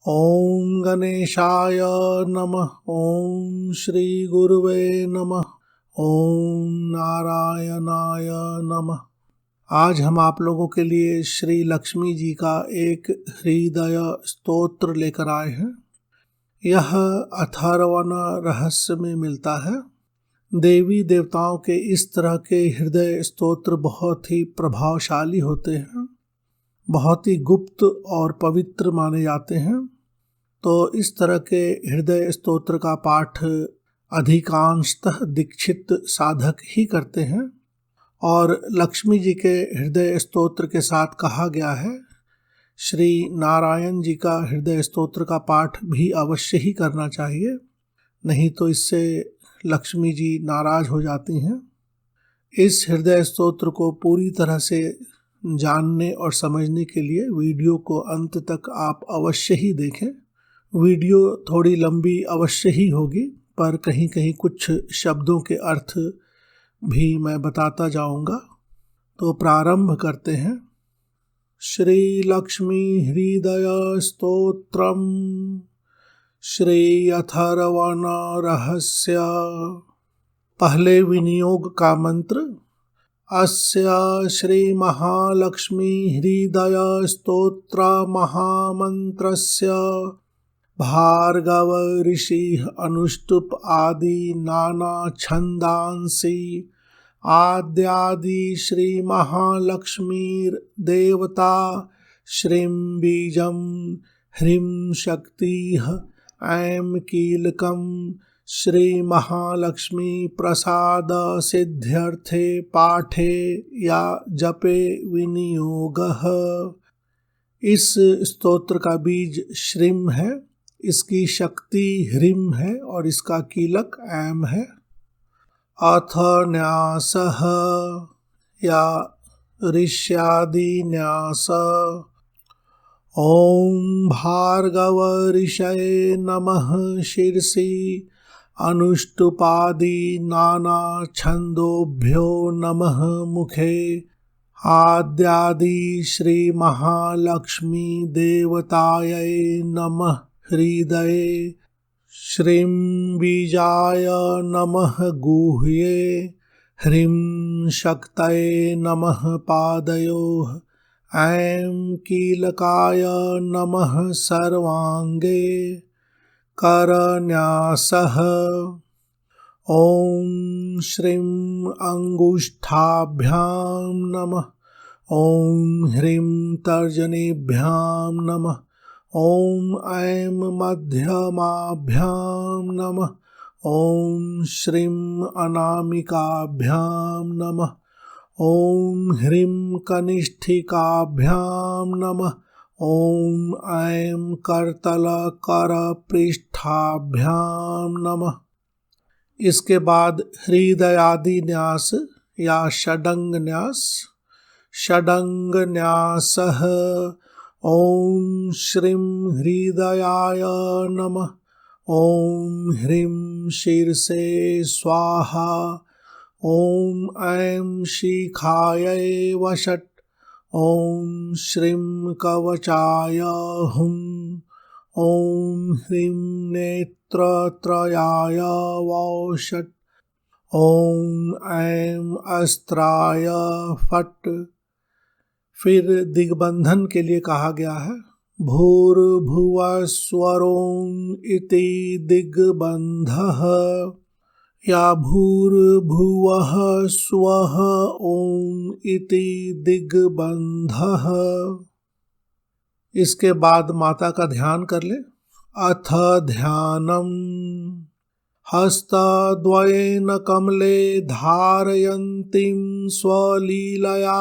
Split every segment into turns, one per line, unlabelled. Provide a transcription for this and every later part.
ॐ गणेशाय नमः। ॐ श्री गुरुवे नमः। ॐ नारायणाय नमः। आज हम आप लोगों के लिए श्री लक्ष्मी जी का एक हृदय स्तोत्र लेकर आए हैं। यह अथर्वण रहस्य में मिलता है। देवी देवताओं के इस तरह के हृदय स्तोत्र बहुत ही प्रभावशाली होते हैं, बहुत ही गुप्त और पवित्र माने जाते हैं। तो इस तरह के हृदय स्तोत्र का पाठ अधिकांशतः दीक्षित साधक ही करते हैं और लक्ष्मी जी के हृदय स्तोत्र के साथ कहा गया है श्री नारायण जी का हृदय स्तोत्र का पाठ भी अवश्य ही करना चाहिए, नहीं तो इससे लक्ष्मी जी नाराज हो जाती हैं। इस हृदय स्तोत्र को पूरी तरह से जानने और समझने के लिए वीडियो को अंत तक आप अवश्य ही देखें। वीडियो थोड़ी लंबी अवश्य ही होगी, पर कहीं कहीं कुछ शब्दों के अर्थ भी मैं बताता जाऊंगा। तो प्रारंभ करते हैं। श्री लक्ष्मी हृदय स्तोत्रम श्री अथर्वण रहस्य। पहले विनियोग का मंत्र। अस्य श्री महालक्ष्मी हृदय स्तोत्र महामंत्रस्य भार्गव ऋषि अनुष्टुप आदि नाना छंदांसी आद्यादि श्री महालक्ष्मीर देवता श्रीं बीजं ह्रीं शक्तिः ऐं कीलकं श्री महालक्ष्मी प्रसाद सिद्ध्यर्थे पाठे या जपे विनियोगः। इस स्तोत्र का बीज श्रीं है, इसकी शक्ति ह्रीं है और इसका कीलक ऐं है। अथ न्यासः या ऋष्यादि न्यास। ॐ भार्गव ऋषये नमः शीर्षि अनुष्टुपादि नाना छंदोभ्यो नमः मुखे आद्यादि श्री महालक्ष्मी देवतायै नमः हृदये श्रीं बीजाय नमः गुह्ये ह्रीं शक्तये नमः पादयोः ऐं कीलकाय नमः सर्वांगे करन्यासः। ॐ श्रीं अंगुष्ठाभ्यां नमः। ॐ ह्रीं तर्जनीभ्यां नमः। ॐ ऐं मध्यमाभ्यां नमः। ॐ श्रीं अनामिकाभ्यां नमः। ॐ ह्रीं कनिष्ठिकाभ्यां नमः। ॐ ऐं करतलकरपृष्ठाभ्यां नमः। इसके बाद हृदयादि न्यास या षडंग न्यास। षडंग न्यासः। ॐ श्रीं हृदयाय नमः। ॐ ह्रीं शीर्षे स्वाहा। ॐ ऐं शिखायै वषट्। ॐ श्रीं कवचाय हुं। ॐ ह्रीं नेत्रत्रयाय वौषट्। ॐ ऐं अस्त्राय फट्। फिर दिग्बंधन के लिए कहा गया है। भूर्भुवः स्वरों इति दिग्बन्धः या भूर्भुवः स्वः ॐ इति दिग्बन्धः। इसके बाद माता का ध्यान कर ले। अथ ध्यानम्। हस्तद्वयेन कमले धारयन्तीं स्वलीलया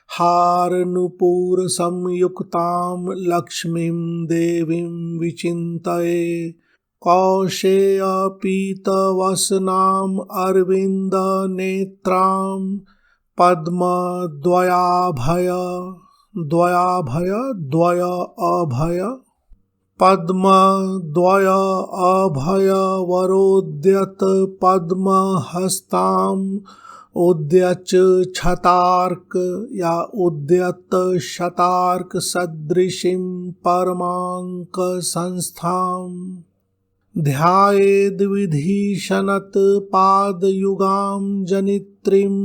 हारनूपुर संयुक्तां लक्ष्मीं देवीं विचिन्तये कौशेय पीतवसनां अरविंद नेत्रां पद्मद्वयाभय पद्मद्वय अभय वरोद्यत पद्महस्तां उद्यच छतार्क या उद्यत शतार्क सदृशिं परमांक संस्थां ध्यायेद् विधिशनत पादयुगां जनित्रीं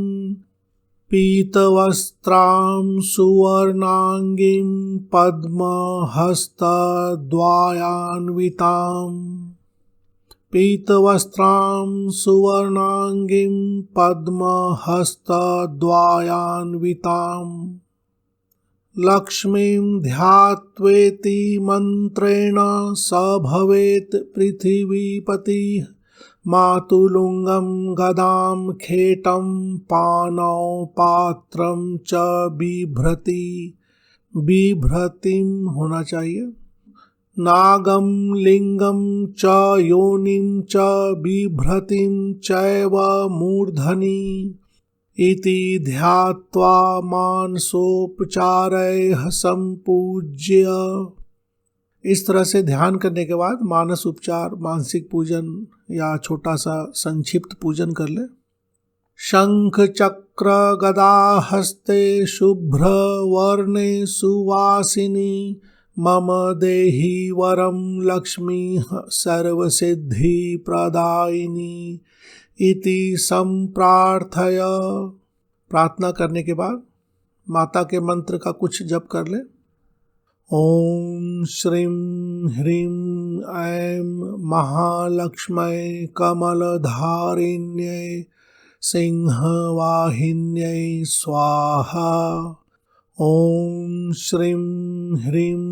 पीतवस्त्रां सुवर्णांगीं पद्महस्तद्वयान्वितां पीतवस्त्रां सुवर्णांगीं पद्महस्तद्वयान्वितां लक्ष्मीं ध्यात्वेति मन्त्रेण स भवेत् पृथिवीपतिः मातुलुंगं गदां खेटं पानौ पात्रं च बिभ्रतिं होना चाहिए, नागं लिंगं च योनिं च बिभ्रतिं चैव मूर्धनि इति ध्यात्वा मानसोपचारैः संपूज्य। इस तरह से ध्यान करने के बाद मानस उपचार, मानसिक पूजन या छोटा सा संक्षिप्त पूजन कर ले। शंख चक्र गदा हस्ते शुभ्र वर्णे सुवासिनी मम देहि वरम लक्ष्मी सर्वसिद्धि प्रदायिनी इति संप्रार्थय। प्रार्थना करने के बाद माता के मंत्र का कुछ जप कर ले। ओम श्रीं ह्रीं ऐं महालक्ष्म्यै कमलधारिण्यै सिंहवाहिन्यै स्वाहा। ओम श्रीं ह्रीं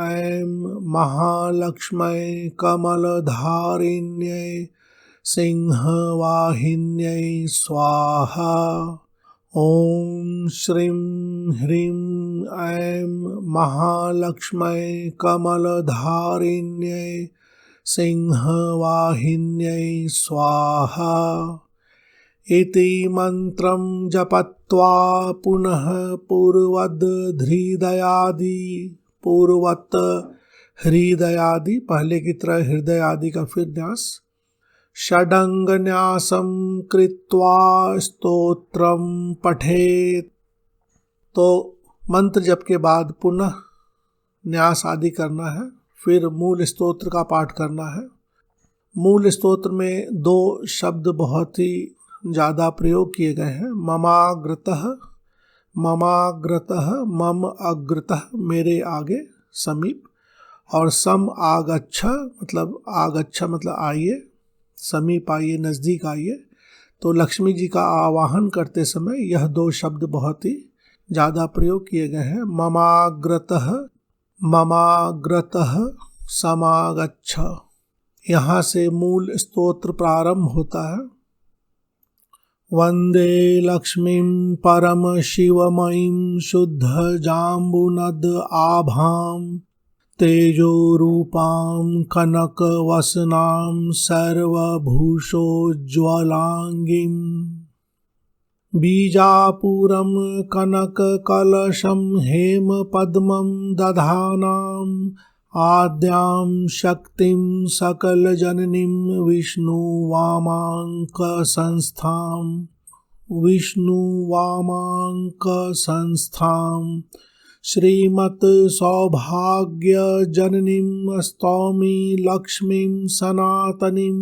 ऐं महालक्ष्म्यै कमलधारिण्यै सिंहवाहिन्यै स्वाहा। ओम श्रीं ह्रीं ऐं महालक्ष्म्यै कमलधारिण्यै सिंहवाहिन्यै स्वाहा इति मंत्रं जपत्वा पुनः पूर्वद हृदयादि पहले की तरह हृदय आदि का फिर न्यास, षडंगन्यासं कृत्वा स्तोत्रं पठेत्। तो मंत्र जप के बाद पुनः न्यास आदि करना है, फिर मूल स्तोत्र का पाठ करना है। मूल स्तोत्र में 2 शब्द बहुत ही ज़्यादा प्रयोग किए गए हैं, ममाग्रतः, मम अग्रतः मेरे आगे समीप, और सम आगच्छ मतलब आइए, समीप आइए, नज़दीक आइए। तो लक्ष्मी जी का आवाहन करते समय यह 2 शब्द बहुत ही ज़्यादा प्रयोग किए गए हैं, ममाग्रतः समागच्छ। यहाँ से मूल स्तोत्र प्रारंभ होता है। वंदे लक्ष्मीं परम शिवमयीं शुद्ध जाम्बुनद आभां तेजोरूपां कनकवसनां सर्वभूषोज्ज्वलांगीं बीजापुरं कनककलशं हेमपद्मं दधानां आद्यां शक्तिं सकलजननीं विष्णुवामाङ्कसंस्थां श्रीमत् सौभाग्यजननीं स्तौमि लक्ष्मीं सनातनीं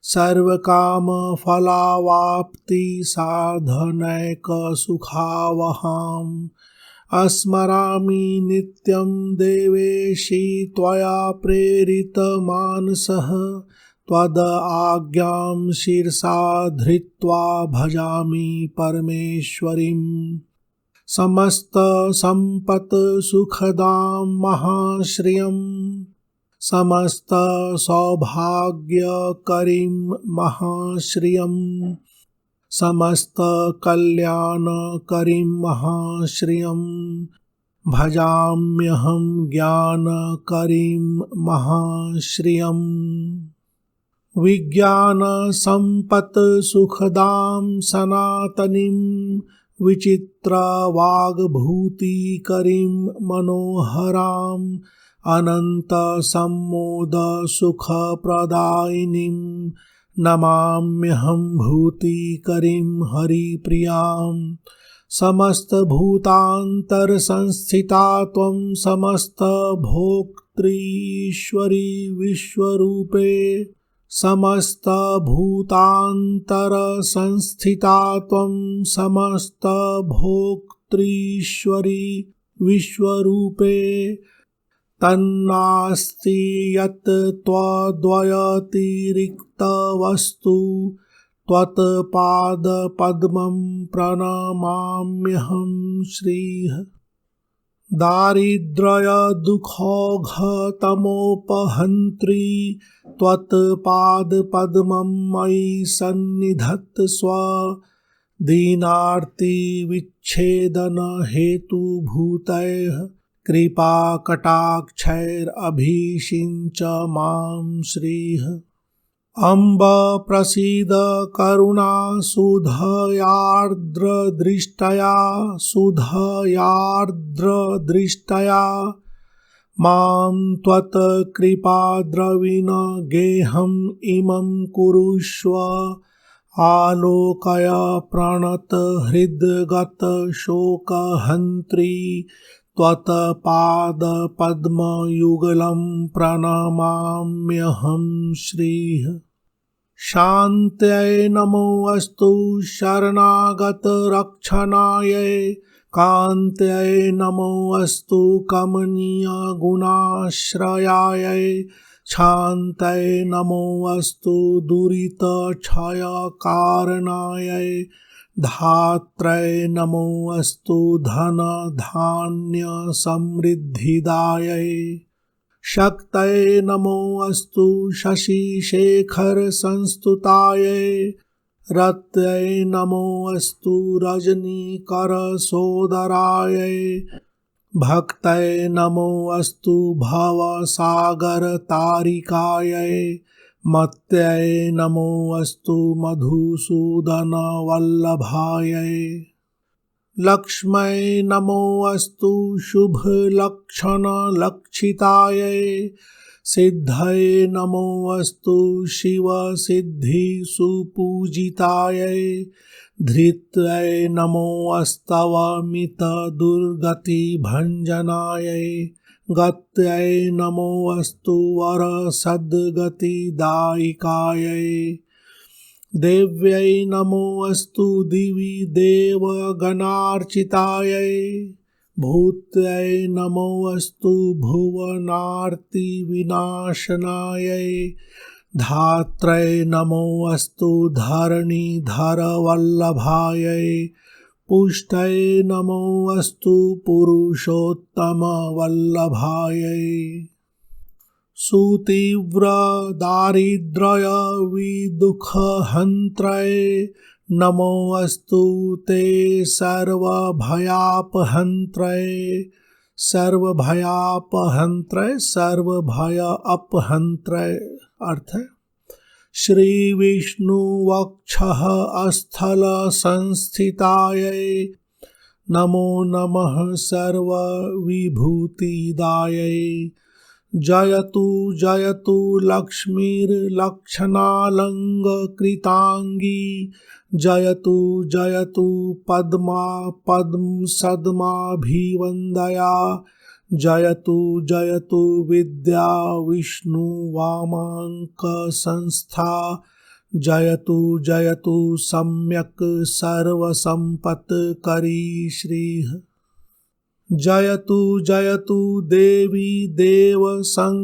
सर्वकामफलावाप्ति साधनैकसुखावहाम् अस्मरामि नित्यं देवेशी त्वया प्रेरितमानसः त्वद आज्ञां शिरसा धृत्वा भजामि परमेश्वरीं समस्त संपत् सुखदां महाश्रियं समस्त सौभाग्यकरीं महाश्रियं समस्त कल्याणकरीं महाश्रियं भजाम्यहं ज्ञानकरीं महाश्रियं विज्ञान संपत् सुखदां सनातनीं विचित्रवाग्भूतिकरीं मनोहरां अनंत सम्मोद सुखप्रदायिनीं नमाम्यहं भूतिकरीं हरिप्रियां समस्तभूतान्तरसंस्थिता त्वं समस्तभोक्तृईश्वरी विश्वरूपे समस्तभूतान्तरसंस्थिता त्वं समस्तभोक्तृईश्वरी विश्वरूपे तन्नास्ति यत् त्वद्वयतिरिक्तवस्तु त्वत्पादपद्मं प्रणमाम्यहं श्रीः दारिद्र्यदुःखौघतमोपहन्त्री त्वत्पादपद्मं मयि सन्निधत्स्व दीनार्तिविच्छेदनहेतुभूतैः कृपाकटाक्षैरभिषिञ्च मां श्रीः अम्ब प्रसीद करुणा सुधयार्द्रदृष्टया मां त्वत्कृपाद्रविण गेहम् इमं कुरुष्व आलोकय प्रणतहृद्गतशोकहन्त्री त्वत्पादपद्मयुगलं प्रणमाम्यहं श्रीः शान्त्यै नमोऽस्तु शरणागतरक्षणायै कान्त्यै नमोऽस्तु कमनीयगुणाश्रयायै क्षान्त्यै नमोऽस्तु दुरितक्षयकारणायै धात्रै नमोऽस्तु धनधान्यसमृद्धिदायै शक्तये नमोऽस्तु शशिशेखरसंस्तुतायै रत्यै नमोऽस्तु रजनीकरसोदरायै भक्तये नमोऽस्तु भवसागरतारिकायै मत्यै नमोऽस्तु मधुसूदनवल्लभायै लक्ष्मै नमोऽस्तु शुभलक्षणलक्षितायै सिद्धये नमोऽस्तु शिवसिद्धिसुपूजितायै धृत्यै नमोऽस्तवमितदुर्गतिभञ्जनायै गत्यै नमोऽस्तु वरसद्गतिदायिकायै देव्यै नमोऽस्तु दिवि देवगणार्चितायै भूत्यै नमोऽस्तु भुवनार्तिविनाशनायै धात्रै नमोऽस्तु धरणीधरवल्लभायै पुष्टये नमोऽस्तु पुरुषोत्तमवल्लभायै सुतीव्रदारिद्र्यविदुःखहन्त्रै नमोऽस्तु ते सर्वभयापहन्त्रै सर्वभय अपहन्त्रै अर्थ है श्री विष्णुवक्षः स्थल संस्थितायै नमो नमः सर्वविभूतिदायै जयतु जयतु लक्ष्मीर्लक्षणालङ्कृताङ्गी जयतु जयतु पद्मा पद्मसद्माभिवन्द्या जयतु जयतु विद्या विष्णुवामाङ्कसंस्था जयतु जयतु सम्यक् सर्वसम्पत्करी श्रीः जयतु जयतु देवी देवसङ्घाभिपूज्या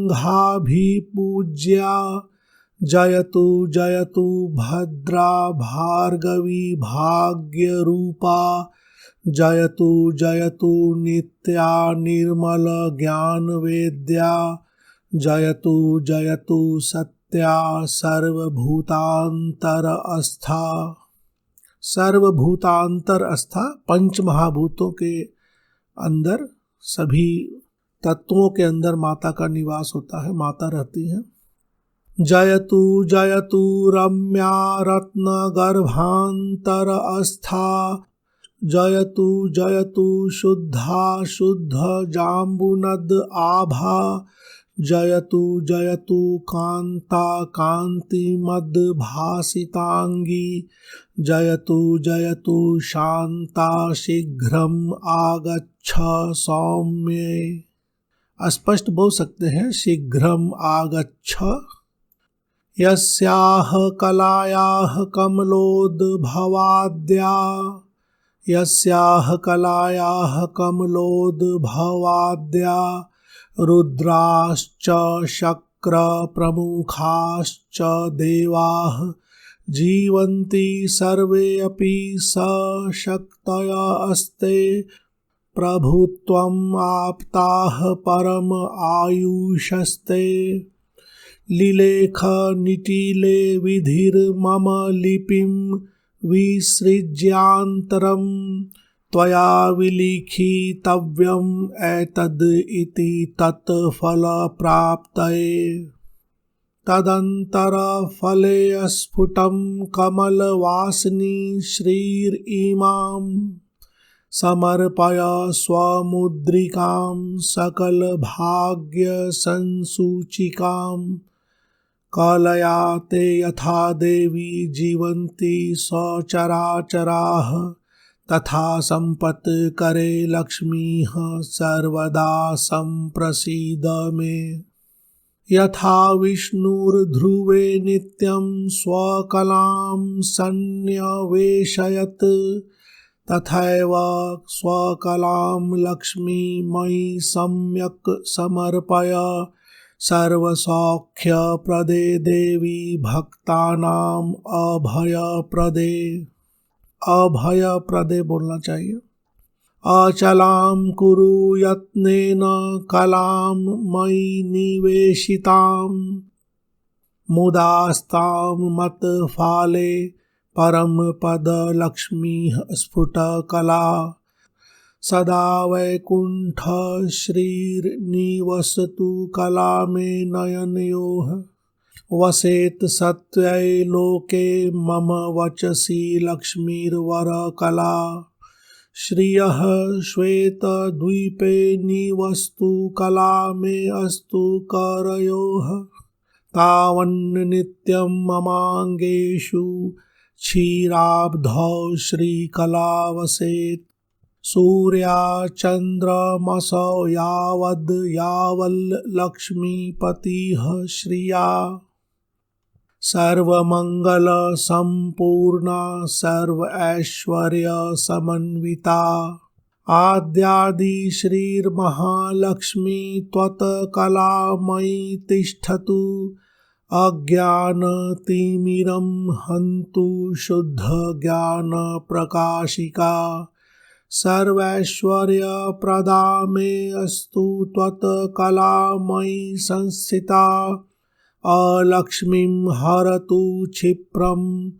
जयतु जयतु भद्रा भार्गवी भाग्यरूपा जयतु जयतु नित्या निर्मल ज्ञानवेद्या जयतु जयतु सत्या सर्वभूतांतरस्था सर्वभूतांतरस्था पंच महाभूतों के अंदर सभी तत्वों के अंदर माता का निवास होता है, माता रहती हैं। जयतु जयतु रम्या रत्नगर्भान्तरस्था जयतु जयतु शुद्धा शुद्ध जाम्बुनद आभा जयतु जयतु कान्ता कान्तिमद्भासिताङ्गी जयतु जयतु शान्ता शीघ्रम आगच्छ सौम्ये। स्पष्ट बोल सकते हैं, शीघ्रम आगच्छ। यस्याह कलायाः कमलोद्भवाद्या यस्याह कलायाः कमलोद्भवाद्या रुद्राश्च शक्र प्रमुखाश्च देवाः जीवन्ति सर्वे अपि सशक्तय अस्ते प्रभुत्वम् आप्ताः परम आयुषस्ते। लिलेख निटीले विधिर्मम लिपिं विसृज्यान्तरम् त्वया विलिखितव्यम् एतद् इति तत्फलप्राप्तये। तदन्तरफले स्फुटं कमलवासिनी श्रीरिमां समर्पय स्वमुद्रिकां सकलभाग्यसंसूचिकां। कलया ते यथा देवी जीवन्ति सचराचराः तथा सम्पत्करे लक्ष्मीः सर्वदा सम्प्रसीद मे। यथा विष्णुर्ध्रुवे नित्यं स्वकलां सन्न्यवेशयत् तथैव स्वकलां लक्ष्मी मयि सम्यक् समर्पय। सर्वसौख्यप्रदे देवी भक्तानां अभयप्रदे। अभयप्रदे बोलना चाहिए। अचलां कुरु यत्नेन कलां मयि निवेशितां मुदास्तां मत्फाले परमपदलक्ष्मीः स्फुटकला। सदा वैकुण्ठ श्रीर्निवसतु कला मे नयनयोः। वसेत् सत्यै लोके मम वचसि लक्ष्मीर्वरकला। श्रियः श्वेतद्वीपे निवस्तु कला मे अस्तु करयोः। तावन्नित्यं ममाङ्गेषु क्षीराब्धौ श्रीकला वसेत्। सूर्याचन्द्रमसौ यावद् यावल्लक्ष्मीपतिः श्रिया। सर्वमङ्गलसम्पूर्णा सर्वैश्वर्यसमन्विता। आद्यादि श्रीर्महालक्ष्मी त्वत्कला मयि तिष्ठतु। अज्ञानतिमिरं हन्तु शुद्धज्ञानप्रकाशिका। सर्वैश्वर्यप्रदा मे अस्तु त्वत्कला मयि संस्थिता। अलक्ष्मीं हरतु क्षिप्रं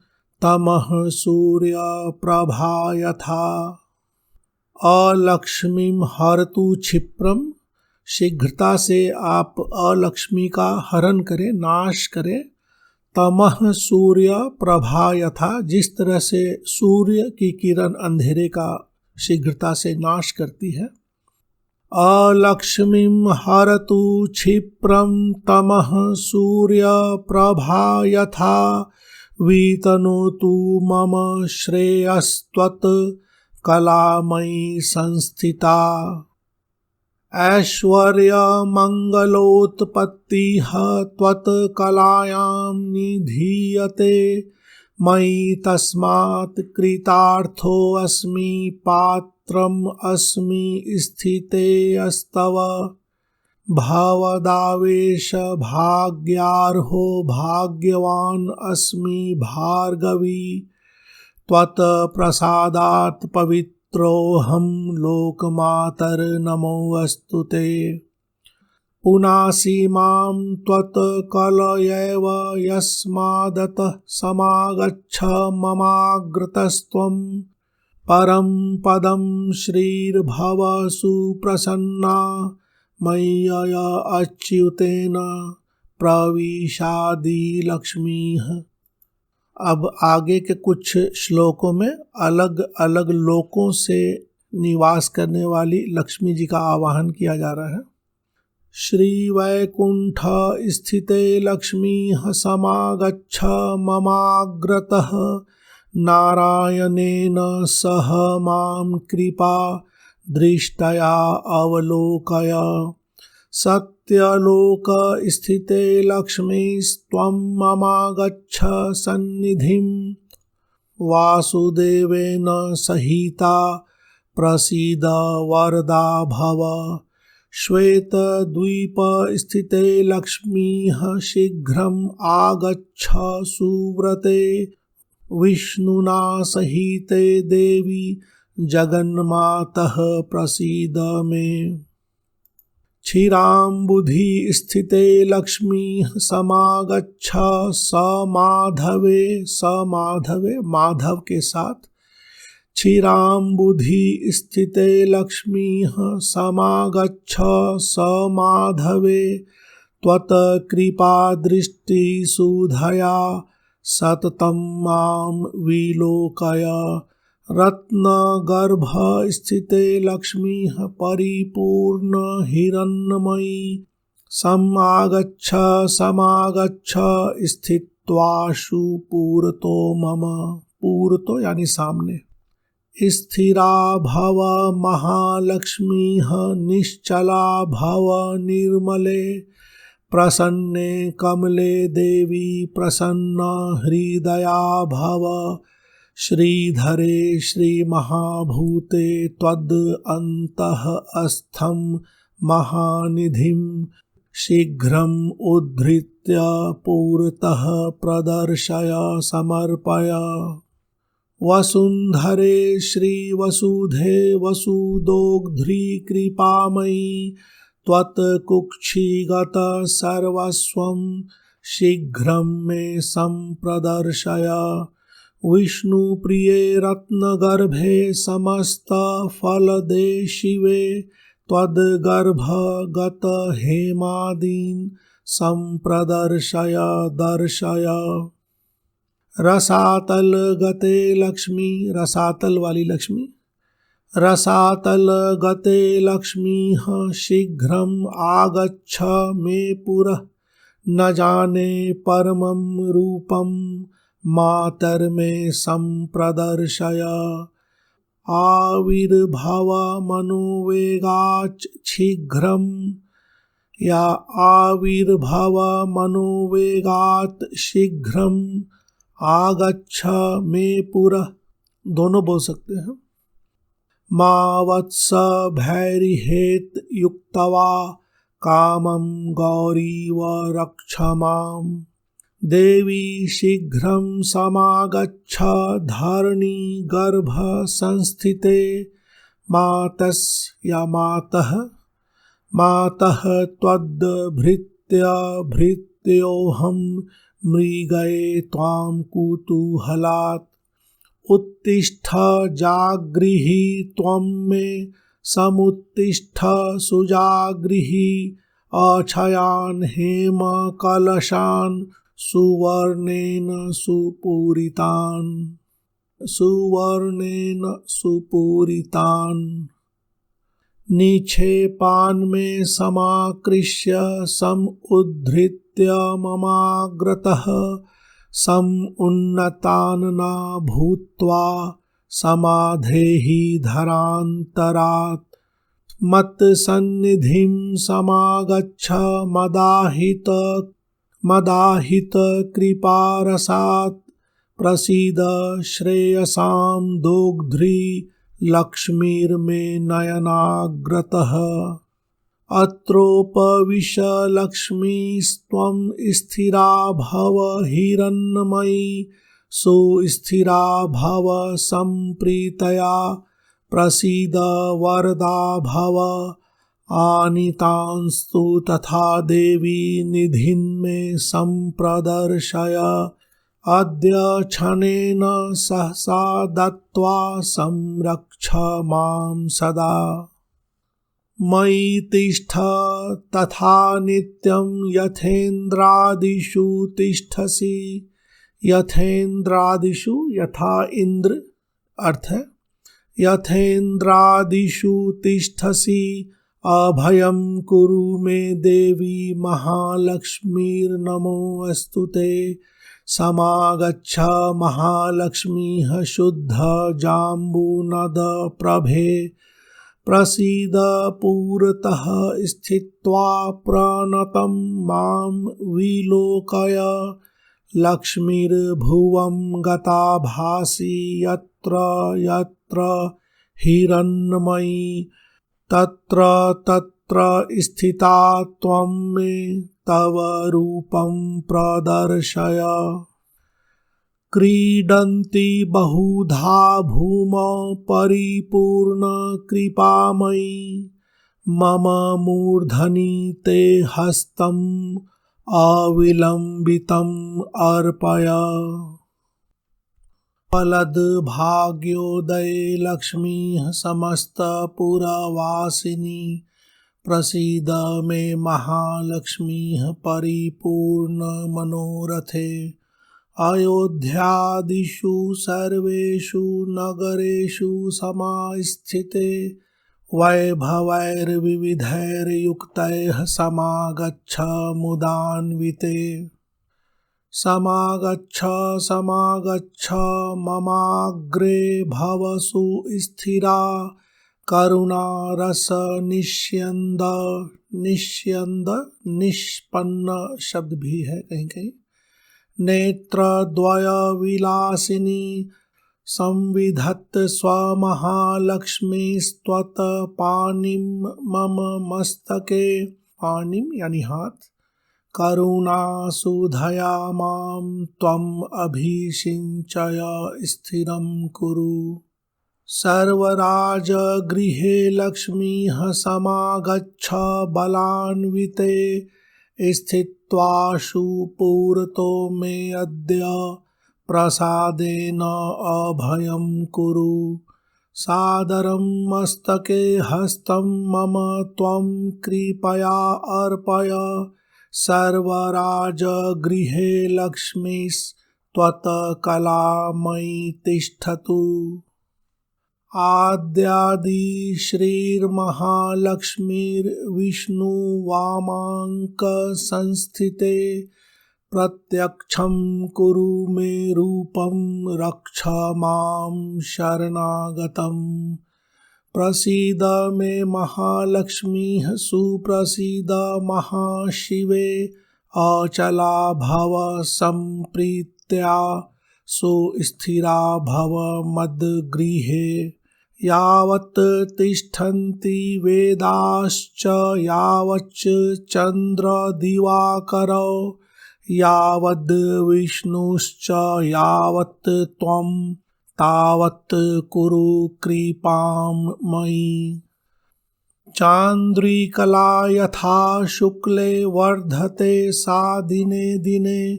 तमः सूर्यप्रभा यथा। अलक्ष्मीं हरतु क्षिप्रम, शीघ्रता से आप अलक्ष्मी का हरण करें, नाश करें। तमः सूर्य प्रभा यथा, जिस तरह से सूर्य की किरण अंधेरे का शीघ्रता से नाश करती है। अलक्ष्मीं हरतु क्षिप्रं तमः सूर्य प्रभा यथा। वितनोतु मम श्रेयस्त्वत् कलामयी संस्थिता। ऐश्वर्यमङ्गलोत्पत्तिः त्वत्कलायां निधीयते। मयि तस्मात् कृतार्थोऽस्मि पात्रम् अस्मि स्थितेस्तव। भवदावेश भाग्यार्हो भाग्यवान् अस्मि भार्गवी। त्वत्प्रसादात् पवित्रोऽहं लोकमातर्नमोऽस्तु ते। पुनासि मां त्वत्कलयैव यस्मादतः समागच्छ ममाग्रतस्त्वं। परं पदं श्रीर्भव सुप्रसन्ना मय्यय अच्युतेन प्रविशादि लक्ष्मीः। अब आगे के कुछ श्लोकों में अलग अलग लोकों से निवास करने वाली लक्ष्मी जी का आवाहन किया जा रहा है। श्रीवैकुण्ठ स्थिते लक्ष्मीः समागच्छ ममाग्रतः नारायणेन सह मां कृपा दृष्टया अवलोकय। सत्यलोक स्थिते लक्ष्मीस्त्वं ममागच्छ सन्निधिं वासुदेवेन सहिता प्रसीद वरदा भव। श्वेतद्वीप स्थिते लक्ष्मीः शीघ्रम् आगच्छ सुव्रते विष्णुना सहिते देवी जगन्मातः प्रसीद मे। क्षीराम्बुधि स्थिते लक्ष्मीः समागच्छ समाधवे माधव के साथ। क्षीराम्बुधि स्थिते लक्ष्मीः समागच्छ समाधवे त्वत्कृपा दृष्टि सुधया सततं मां विलोकय। रत्नगर्भ स्थिते लक्ष्मीः परिपूर्ण हिरण्मयी समागच्छ स्थित्वाशु पूरतो मम। पूरतो यानी सामने। स्थिरा भव महालक्ष्मीः निश्चला भव निर्मले प्रसन्ने कमले देवी प्रसन्न हृदया भव। श्रीधरे श्रीमहाभूते त्वदन्तः अस्थं महानिधिं शीघ्रम् उद्धृत्य पुरतः प्रदर्शय समर्पय। वसुन्धरे श्रीवसुधे वसुदोग्ध्री कृपामयी त्वत्कुक्षिगत सर्वस्वं शीघ्रं मे सम्प्रदर्शय। विष्णुप्रिये रत्नगर्भे समस्तफलदे शिवे त्वद्गर्भगत हेमादीन् सम्प्रदर्शय दर्शय। रसातलगते लक्ष्मी रसातल वाली लक्ष्मी। रसातलगते लक्ष्मीः शीघ्रम् आगच्छ मे पुरः न जाने परमं रूपं मातर्मे सम्प्रदर्शय। आविर्भव मनोवेगाच् शीघ्रं या आविर्भव मनोवेगात् शीघ्रम् आगच्छ मे पुरः। दोनों बोल सकते हैं। मा वत्स भैरिहेत युक्तवा कामं गौरीव रक्ष माम्। देवी शीघ्रं समागच्छ धरणी गर्भ संस्थिते मातस् या मातः। मातः त्वद्भृत्य भृत्योऽहं मृगये त्वां कुतूहलात्। उत्तिष्ठ जागृहि त्वं मे समुत्तिष्ठ सुजागृहि। अक्षयान् हेम कलशान् सुवर्णेन सुपूरितान्। सुवर्णेन सुपूरितान्। निक्षेपान् मे समाकृष्य समुद्धृत्य ममाग्रतः। समुन्नतान् न भूत्वा समाधेहि धरान्तरात्। मत्सन्निधिं समागच्छ मदाहित कृपारसात्। प्रसीद श्रेयसां दोग्ध्री लक्ष्मीर्मे नयनाग्रतः। अत्रोपविश लक्ष्मीस्त्वं स्थिरा भव हिरण्मयी। सुस्थिरा भव सम्प्रीतया प्रसीद वरदा भव। आनीतांस्तु तथा देवी निधिन्मे सम्प्रदर्शय। अद्य क्षणेन सहसा दत्त्वा संरक्ष मां सदा। मयि तिष्ठ तथा नित्यं यथेन्द्रादिषु तिष्ठसि। यथेन्द्रादिषु यथा इंद्र अर्थ है। यथेन्द्रादिषु तिष्ठसि अभयं कुरु मे देवी महालक्ष्मीर्नमो अस्तुते। समागच्छ महालक्ष्मीः शुद्ध जाम्बूनद प्रभे। प्रसीद पुरतः स्थित्वा प्रणतं मां विलोकय। लक्ष्मीर्भुवं गता भासि यत्र यत्र हिरण्मयी। तत्र तत्र स्थिता त्वं मे तव रूपं प्रदर्शय। क्रीडन्ति बहुधा भूमौ परिपूर्णकृपामयी। मम मूर्धनि ते हस्तम् अविलम्बितम् अर्पय। फलद्भाग्योदये लक्ष्मीः समस्तपुरवासिनी। प्रसीद मे महालक्ष्मीः परिपूर्णमनोरथे। अयोध्यादिषु सर्वेषु नगरेषु समास्थिते। वैभवैर्विविधैर्युक्तैः समागच्छ मुदान्विते। समागच्छ समागच्छ ममाग्रे भव सुस्थिरा। करुणारस निष्यन्द निष्यन्द निष्पन्न शब्द भी है कहीं कहीं। नेत्रद्वय विलासिनी संविधत्त स्वमहालक्ष्मीस्त्वत् पाणिं मम मस्तके। पाणिं यानी हाथ। करुणासुधया मां त्वम् अभिषिञ्चय स्थिरं कुरु। सर्वराजगृहे लक्ष्मीः समागच्छ बलान्विते। स्थित्वाशु पुरतो मे अद्य प्रसादेन अभयं कुरु। सादरं मस्तके हस्तं मम त्वं कृपया अर्पय। सर्वराजगृहे लक्ष्मीस्त्वत्कलामयी तिष्ठतु। आद्यादि श्रीर्महालक्ष्मीर्विष्णुवामाङ्क संस्थिते। प्रत्यक्षं कुरु मे रूपं रक्ष मां शरणागतम्। प्रसीद मे महालक्ष्मीः सुप्रसीद महाशिवे। अचला भव सम्प्रीत्या सुस्थिरा भव मद्गृहे। यावत् तिष्ठन्ति वेदाश्च यावच्च चन्द्रदिवाकरौ। यावद् विष्णुश्च यावत् त्वं तावत् कुरु कृपां मयि। चान्द्रिकला यथा शुक्ले वर्धते सा दिने दिने।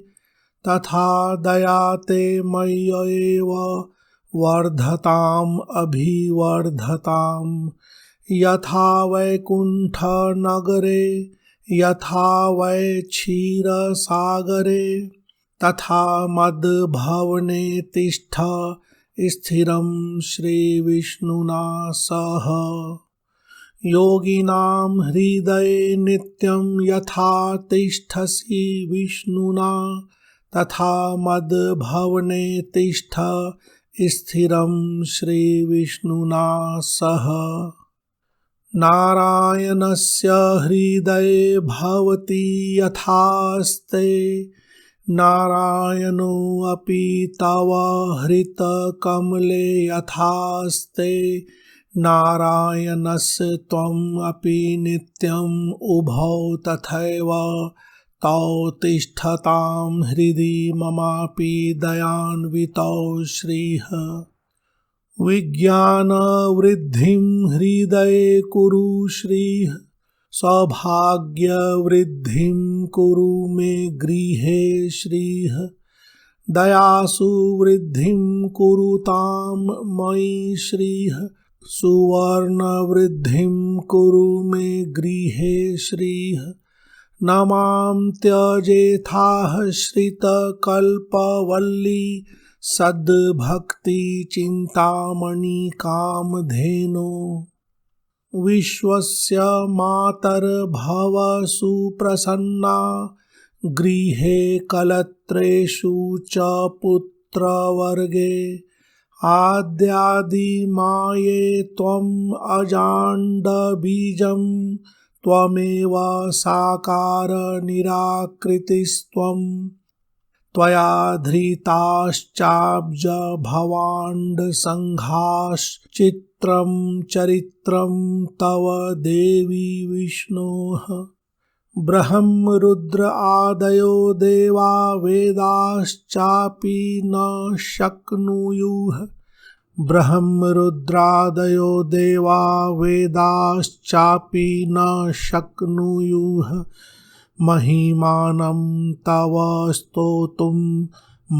तथा दया ते मय्येव वर्धताम् अभिवर्धताम्। यथा वैकुण्ठनगरे यथा वै क्षीरसागरे। तथा मद्भवने तिष्ठ स्थिरं श्रीविष्णुना सह। योगिनां हृदये नित्यं यथा तिष्ठसि विष्णुना। तथा मद्भवने तिष्ठ स्थिरं श्रीविष्णुना सह। नारायणस्य हृदये भवति यथास्ते। नारायणोऽपि तव हृत्कमले यथास्ते। नारायणस्य त्वम् अपि नित्यम् उभौ तथैव। तौ तिष्ठतां हृदि ममापि दयान्वितौ श्रीः। विज्ञानवृद्धिं हृदये कुरु श्रीः। सौभाग्यवृद्धिं कुरु मे गृहे श्रीः। दयासु वृद्धिं कुरुतां मयि श्रीः। सुवर्णवृद्धिं कुरु मे गृहे श्रीः। न मां त्यजेथाः श्रितकल्पवल्ली। सद्भक्ति चिन्तामणि कामधेनो। विश्वस्य मातर्भव सुप्रसन्ना गृहे कलत्रेषु च पुत्रवर्गे आद्यादिमाये त्वम् अजाण्डबीजं त्वमेव साकार निराकृतिस्त्वं त्वया धृताश्चाब्ज भवाण्ड संघाश्चित्रं चरित्रं तव देवी विष्णोः ब्रह्मरुद्र आदयो देवा वेदाश्चापि न शक्नुयुः ब्रह्मरुद्रादयो देवा वेदाश्चापि न शक्नुयुः महिमानं तव स्तोतुं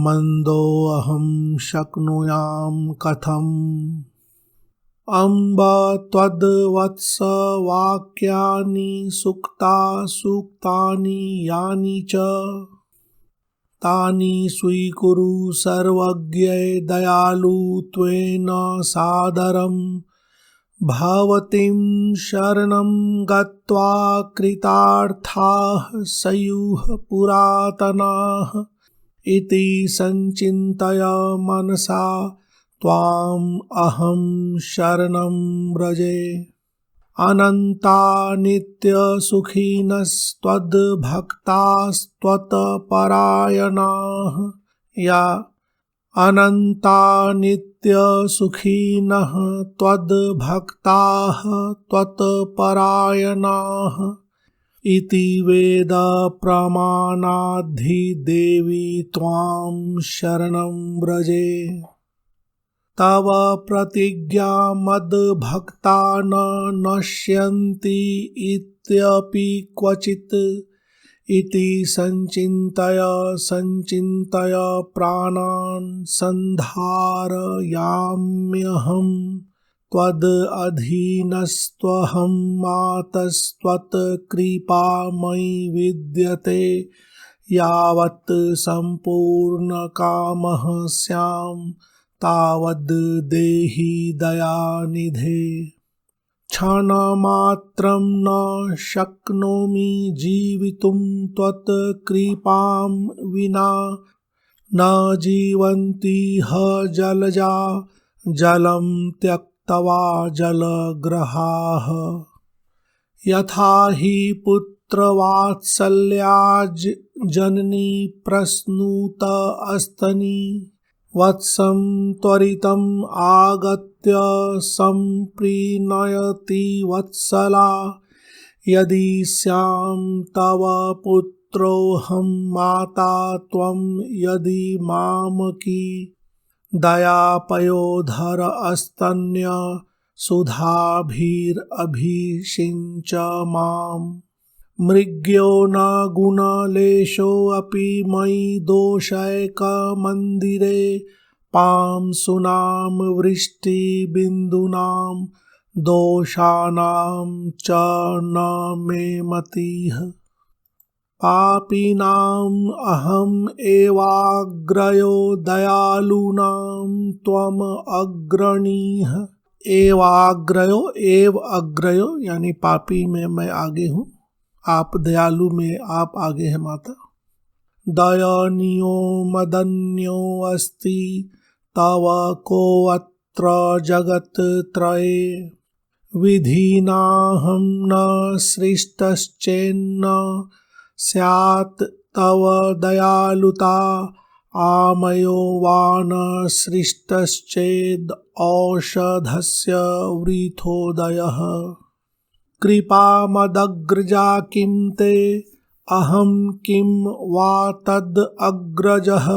मन्दोऽहं शक्नुयां कथम् अम्ब त्वद्वत्स वाक्यानि सूक्तानि यानि च तानि स्वीकुरु सर्वज्ञे दयालु त्वेन सादरम् भवतीं शरणं गत्वा कृतार्थाः स्युः पुरातनाः इति संचिन्तय मनसा त्वाम् अहं शरणं व्रजे अनन्ता नित्यसुखिनस्त्वद्भक्तास्त्वत्परायणाः या अनन्ता नित्यसुखिनः त्वद्भक्ताः त्वत्परायणाः इति वेद प्रमाणाद्धि देवी त्वां शरणं व्रजे तव प्रतिज्ञा मद्भक्ता न नश्यन्ति इत्यपि क्वचित् इति संचिन्तय प्राणान् सन्धारयाम्यहं त्वदधीनस्त्वहं मातस्त्वत्कृपा मयि विद्यते यावत् सम्पूर्णकामः स्याम् तावद् देहि दयानिधे क्षणमात्रं न शक्नोमि जीवितुं त्वत्कृपां विना न जीवन्ति ह जलजा जलं त्यक्त्वा जलग्रहाः यथा हि पुत्रवात्सल्याज् जननी प्रस्नुत अस्तनि वत्सं त्वरितम् आगत्य सम्प्रीणयति वत्सला यदि स्यां तव पुत्रोऽहं माता त्वं यदि मामकी दयापयोधर अस्तन्य सुधाभिरभिषिञ्च माम् मृग्यो न गुणलेशोऽपि मयि दोषैकमन्दिरे पांसुनां वृष्टिबिन्दूनां दोषाणां च न मे मतिः पापिनाम् अहम् एवाग्रयो दयालूनां त्वम् अग्रणीः एवाग्रयो एव अग्रयो यानी पापी में मैं आगे हूँ आप दयालु में आप आगे हैं माता दयनीयो मदन्यो अस्ति तव को अत्र जगत्त्रये विधिनाहं न सृष्टश्चेन्न स्यात् तव दयालुता आमयो वा न सृष्टश्चेद् औषधस्य वृथोदयः कृपामदग्रजा किं ते अहं किं वा तद् अग्रजः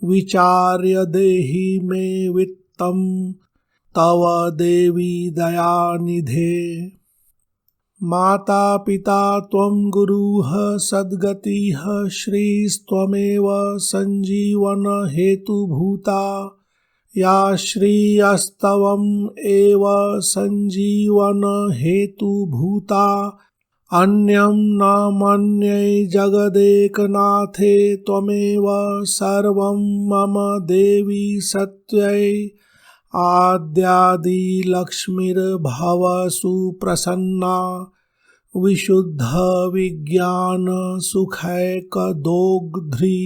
विचार्य देहि मे वित्तं तव देवी दयानिधे माता पिता त्वं गुरुः सद्गतिः श्रीस्त्वमेव सञ्जीवन हेतुभूता या श्रीयस्तवम् एव सञ्जीवन हेतुभूता अन्यं न मन्ये जगदेकनाथे त्वमेव सर्वं मम देवी सत्यै आद्यादिलक्ष्मीर्भव सुप्रसन्ना विशुद्ध विज्ञान सुखैकदोग्ध्री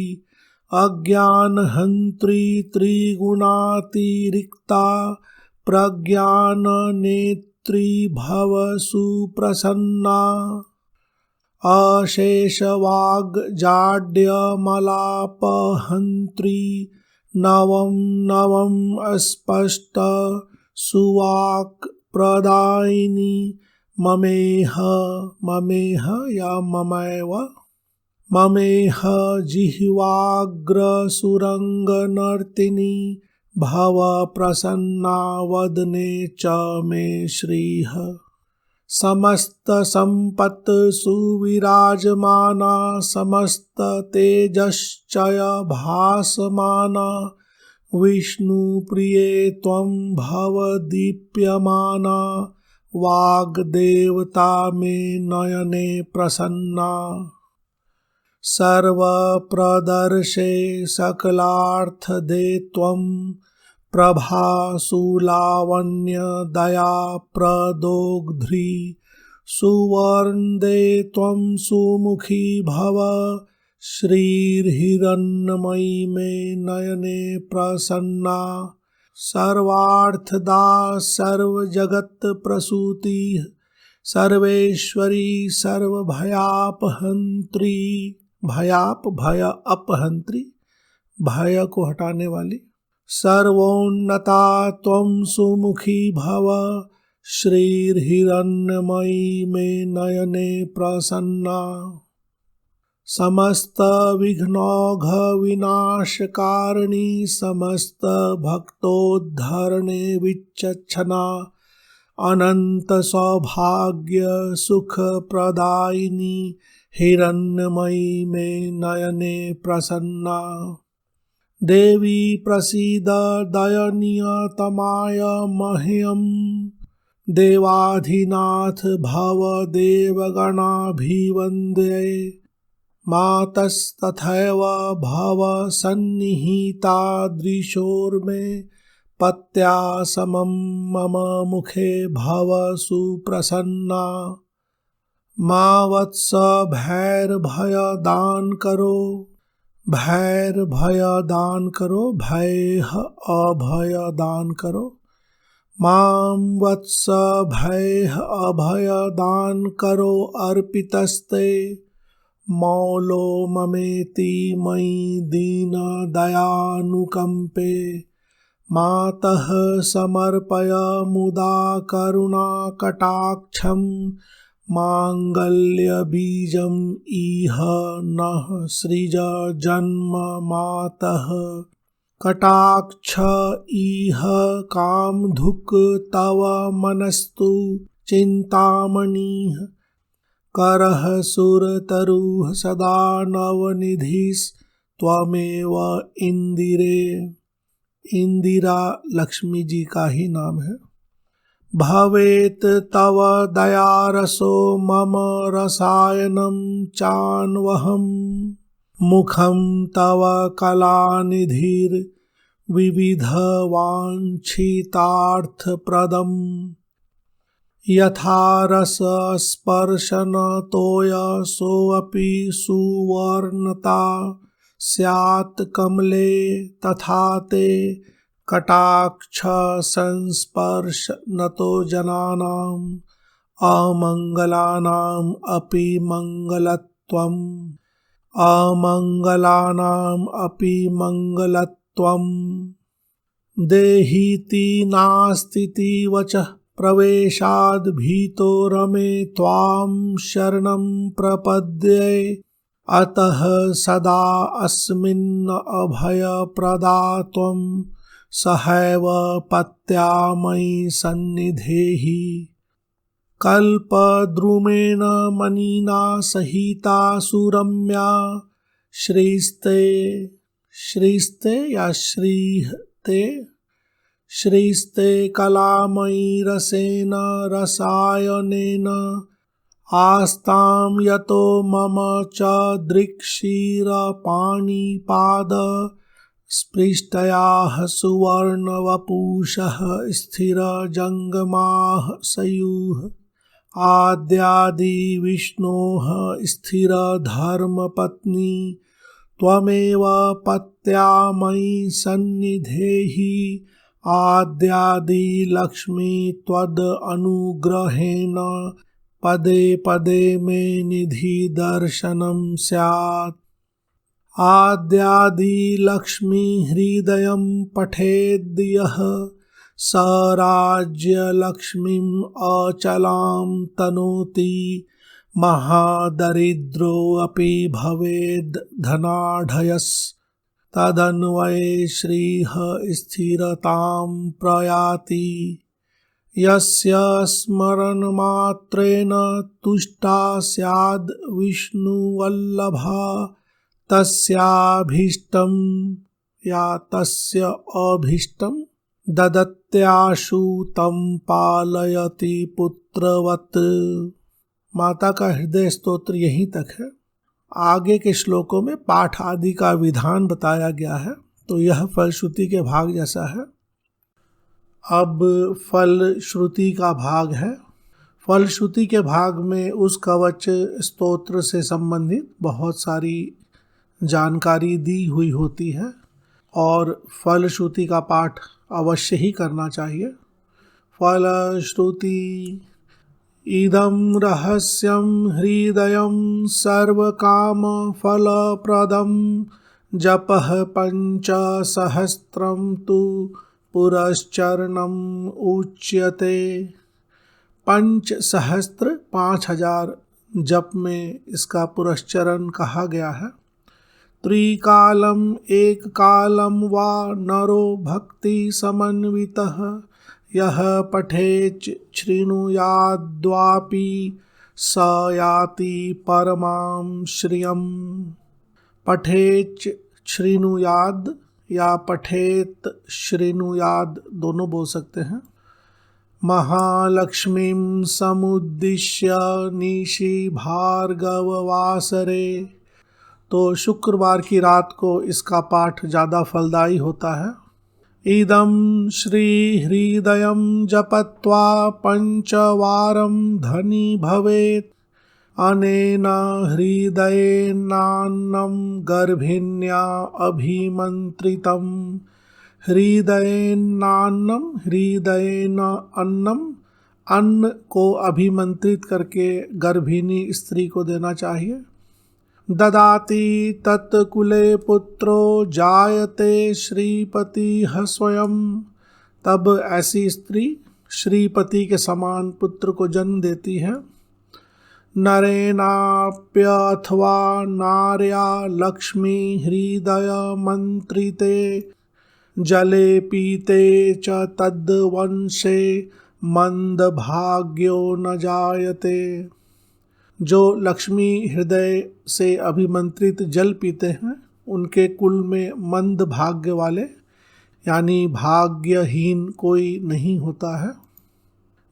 अज्ञानहन्त्री त्रिगुणातिरिक्ता प्रज्ञाननेत्री भव सुप्रसन्ना अशेषवाग्जाड्यमलापहन्त्री नवं नवं अस्पष्ट सुवाक् प्रदायिनी ममेह ममेह या ममैव ममेह जिह्वाग्रसुरंगनर्तिनी भव प्रसन्ना वदने च मे श्रीः समस्त संपत् सुविराजमाना समस्त तेजश्चय भासमाना विष्णुप्रिये त्वं भव दीप्यमाना वाग्देवता मे नयने प्रसन्ना सर्वप्रदर्शे सकलार्थदे त्वं प्रभासुलावण्यदयाप्रदोग्ध्री सुवर्णदे त्वं सुमुखी भव श्रीर्हिरण्मयी मे नयने प्रसन्ना सर्वार्थदा सर्वजगत्प्रसूति सर्वेश्वरी सर्वभयापहंत्री भयाप भय अपहंत्री भय को हटाने वाली सर्वोन्नता त्वं सुमुखी भव श्रीर्हिरण्मयी मे नयने प्रसन्ना समस्त विघ्नौघ विनाशकारिणी समस्त भक्तोद्धरणे विचक्षणा अनंत सौभाग्य सुख प्रदायिनी हिरण्मयी मे नयने प्रसन्ना देवी प्रसीद दयनीयतमाय मह्यं देवाधिनाथ भव देवगणाभिवन्द्ये मातस्तथैव भव सन्निहितादृशोर्मे पत्या समं मम मुखे भव सुप्रसन्ना मा वत्स भैर्भयदान करो भैर्भयदान करो भयः अभयदान करो मां वत्स भयः अभयदान करो अर्पितस्ते मौलो ममेति मयि दीनदयानुकंपे मातः समर्पय मुदा करुणाकटाक्षं मांगल्यबीजम् इह नः सृज जन्म मातः कटाक्ष इह कामधुक् तव मनस्तु चिन्तामणिः करः सुरतरुः सदा नवनिधिस्त्वमेव इंदिरे। इंदिरा लक्ष्मी जी का ही नाम है। भवेत तव दयारसो मम रसायनं चान्वहं मुखं तव कलानिधिर् विविधवाञ्छितार्थप्रदम् यथा रसस्पर्शनतोयसोऽपि सुवर्णता स्यात् कमले तथा ते कटाक्ष संस्पर्श नतो जनानाम् अमंगलानाम् अपि मंगलत्वम् अमंगलानाम् अपि मंगलत्वम् देहीति नास्तीति वचः प्रवेशाद् भीतो रमे त्वां शरणं प्रपद्ये अतः सदा अस्मिन् अभयप्रदा त्वं सहैव पत्या मयि सन्निधेहि कल्पद्रुमेण मणिना सहिता सुरम्या श्रीस्ते श्रीस्ते या श्रीहते श्रीस्ते कलामयी रसेन रसायनेन आस्तां यतो मम च दृक्शिरपाणिपाद स्पृष्टयाः सुवर्णवपुषः स्थिरजङ्गमाः सयूः आद्यादिविष्णोः स्थिरधर्मपत्नी त्वमेव पत्या मयि सन्निधेहि आद्यादिलक्ष्मी त्वदनुग्रहेण पदे पदे मे निधिदर्शनं स्यात्। आद्यादिलक्ष्मी हृदयं पठेद्यः स राज्यलक्ष्मीम् अचलां तनोति महादरिद्रोऽपि भवेद् धनाढ्यस् तदन्वये श्रीः स्थिरतां प्रयाति। यस्य स्मरणमात्रेण तुष्टा स्याद् विष्णुवल्लभा तस्याभीष्टं या तस्य अभीष्टं ददत्याशु तं पालयति पुत्रवत्। माता का हृदय स्तोत्र यहीं तक है। आगे के श्लोकों में पाठ आदि का विधान बताया गया है, तो यह फलश्रुति के भाग जैसा है। अब फलश्रुति का भाग है। फलश्रुति के भाग में उस कवच स्तोत्र से संबंधित बहुत सारी जानकारी दी हुई होती है और फलश्रुति का पाठ अवश्य ही करना चाहिए। फलश्रुति इदं रहस्यं हृदयं सर्वकामफलप्रदं जपः पंचसहस्रं तु पुरश्चरणम् उच्यते। पंचसहस्त्र 5000 जप में इसका पुरश्चरण कहा गया है। त्रिकालम एक कालम वा नरो भक्ति समन्वितः यह पठेच् शृणुयाद्वापि स याति परमां श्रियम्। पठेच् शृणुयाद या पठेत शृणुयाद दोनों बोल सकते हैं। महालक्ष्मीं समुद्दिश्य निशि भार्गववासरे, तो शुक्रवार की रात को इसका पाठ ज़्यादा फलदायी होता है। इदं श्री हृदयं जपत्वा पंचवारं धनी भवेत् अनेन हृदयेनान्नं गर्भिण्या अभिमंत्रितं। हृदयेनान्नं, हृदयेन अन्नम, अन्न को अभिमंत्रित करके गर्भिणी स्त्री को देना चाहिए। ददाति तत्कुले पुत्रो जायते श्रीपतिः स्वयं, तब ऐसी स्त्री श्रीपति के समान पुत्र को जन्म देती है। नरेणाप्यथवा नार्या लक्ष्मी हृदय मंत्रिते जले पीते च तद्वंशे मंदभाग्यो न जायते। जो लक्ष्मी हृदय से अभिमंत्रित जल पीते हैं उनके कुल में मंद भाग्य वाले यानी भाग्यहीन कोई नहीं होता है।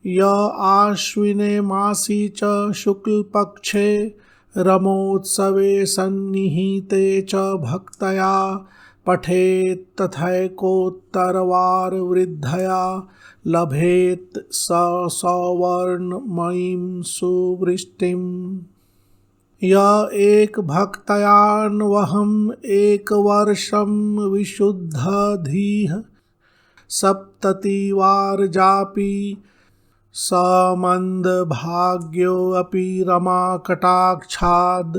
य आश्विने मासी च शुक्ल पक्षे रमोत्सवे सन्निहिते च भक्तया पठेत् तथैकोत्तरवार वृद्धया लभेत् स सवर्णमयीं सुवृष्टिम्। य एक भक्तयान्वहम् एक वर्षं विशुद्धधीः सप्ततिवार जापि स मंदभाग्योऽपि रमाकटाक्षाद्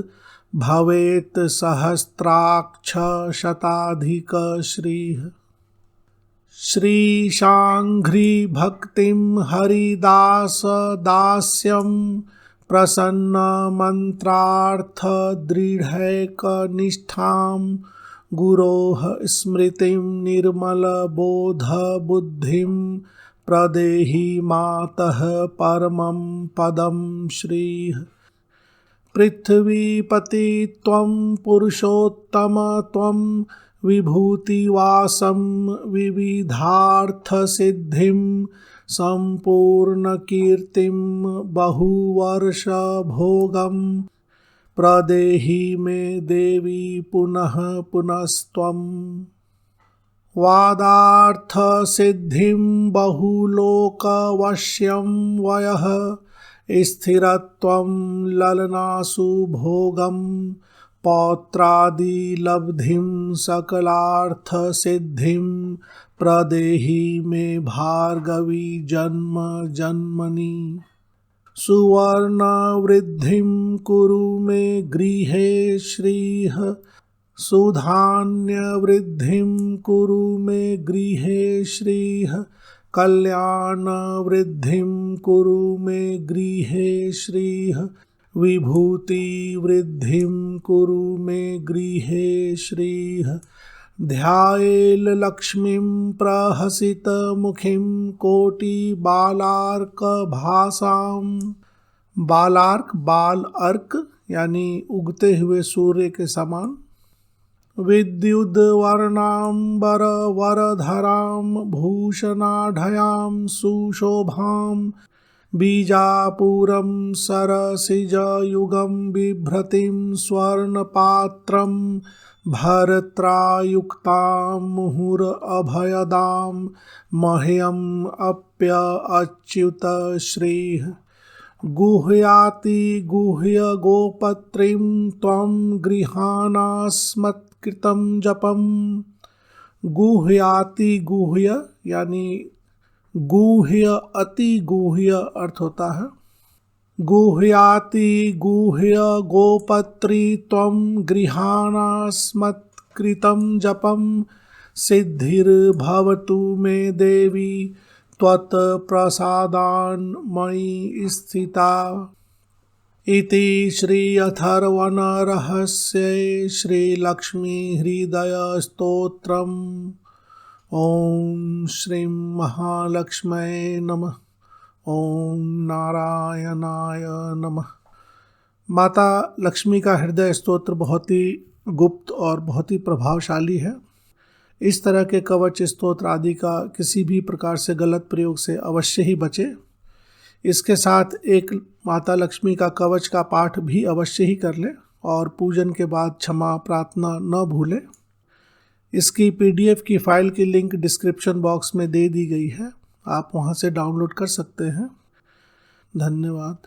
भवेत् सहस्राक्ष शताधिक श्रीः। श्रीशांघ्रि भक्तिं हरिदास दास्यं प्रसन्न मंत्रार्थ दृढ़ैकनिष्ठां गुरोः स्मृतिं निर्मल बोध बुद्धिं प्रदेहि मातः परमं पदं श्रीः। पृथ्वीपति त्वं पुरुषोत्तम त्वं विभूतिवासं विविधार्थसिद्धिं सम्पूर्णकीर्तिं बहुवर्षभोगं प्रदेहि मे देवी पुनः पुनस्त्वम्। वादार्थ सिद्धिं बहुलोकवश्यं वयः स्थिरत्वं ललनासु भोगं पौत्रादिलब्धिं सकलार्थसिद्धिं प्रदेहि मे भार्गवी जन्म जन्मनि सुवर्णवृद्धिं कुरु मे गृहे श्रीः सुधान्यवृद्धिं कुरु मे गृहे श्रीः कल्याणवृद्धिं कुरु मे गृहे श्रीः विभूतिवृद्धिं कुरु मे गृहे श्रीः ध्यायेल्लक्ष्मीं प्रहसितमुखीं कोटिबालार्कभासां बालार्क बाल अर्क यानी उगते हुए सूर्य के समान विद्युद्वर्णाम्बरवरधरां भूषणाढ्यां सुशोभां बीजापुरं सरसिजयुगं बिभ्रतीं स्वर्णपात्रं भर्त्रायुक्तां मुहुरभयदां मह्यम् अप्यच्युत श्रीः गुह्याति गुह्यगोपत्रीं त्वं गृहाणास्मत्कृतं जपं गुह्याति गुह्य यानी गुह्य अति गुह्य अर्थ होता है गुह्याति गुह्य गोपत्री त्वं गृहाणास्मत्कृतं जपं सिद्धिर्भवतु मे देवी त्वत्प्रसादान्मयि स्थिता इति श्री अथर्वणरहस्ये श्रीलक्ष्मीहृदयस्तोत्रम्। ॐ श्रीं महालक्ष्म्यै नमः। ॐ नारायणाय नमः। माता लक्ष्मी का हृदय स्तोत्र बहुत ही गुप्त और बहुत ही प्रभावशाली है। इस तरह के कवच स्तोत्र आदि का किसी भी प्रकार से गलत प्रयोग से अवश्य ही बचे। इसके साथ एक माता लक्ष्मी का कवच का पाठ भी अवश्य ही कर लें और पूजन के बाद क्षमा प्रार्थना न भूलें। इसकी PDF की फाइल की लिंक डिस्क्रिप्शन बॉक्स में दे दी गई है, आप वहां से डाउनलोड कर सकते हैं। धन्यवाद।